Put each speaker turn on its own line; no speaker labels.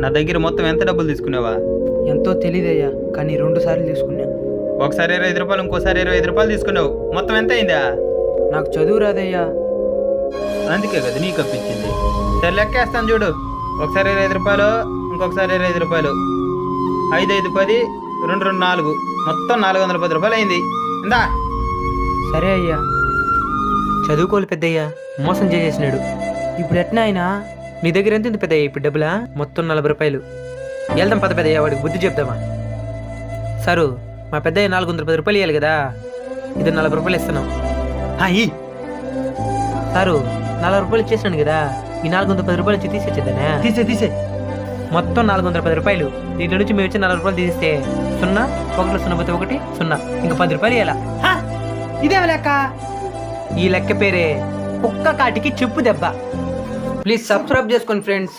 నా దగ్గర మొత్తం ఎంత డబ్బులు తీసుకున్నావా?
ఎంతో తెలియదయ్యా, కానీ 2 సార్లు తీసుకున్నా.
ఒకసారి 25 రూపాయలు, ఇంకోసారి 25 రూపాయలు తీసుకున్నావు. మొత్తం ఎంత అయిందా?
నాకు చదువు రాదయ్యా.
అందుకే కదా నీకు అప్పించింది. సరే లెక్కేస్తాను చూడు. ఒకసారి 25 రూపాయలు, ఇంకొకసారి 25 రూపాయలు, 5 5 10, 2 2 4, మొత్తం 410 రూపాయలు అయింది. ఇందా.
సరే అయ్యా.
చదువుకోవాలి పెద్దయ్యా, మోసం చేసేసినాడు.
ఇప్పుడు ఎట్నా అయినా?
నీ దగ్గర ఎంత ఉంది పెద్దయ్యా ఇప్పుడు డబ్బులా? మొత్తం 40 రూపాయలు. వెళ్దాం పద పెద్దయ్యా, వాడికి బుద్ధి చెప్దామా. సారు, మా పెద్దయ్య 410 రూపాయలు ఇవ్వాలి కదా, ఇది 40 రూపాయలు ఇస్తున్నాం. సారు, 40 రూపాయలు ఇచ్చేసినాను కదా, ఈ 410 రూపాయలు వచ్చి తీసేచ్చేద్దానే.
తీసే
మొత్తం 410 రూపాయలు. దీంట్లో నుంచి మేము వచ్చి 40 రూపాయలు తీస్తే 0 1 0 పోతే 1 0, ఇంకా 10 రూపాయలు ఇవ్వాలా.
ఇదేం లెక్క?
ఈ లెక్క పేరే కుక్క కాటికి చెప్పు దెబ్బ.
ప్లీజ్ సబ్స్క్రైబ్ చేసుకోండి ఫ్రెండ్స్.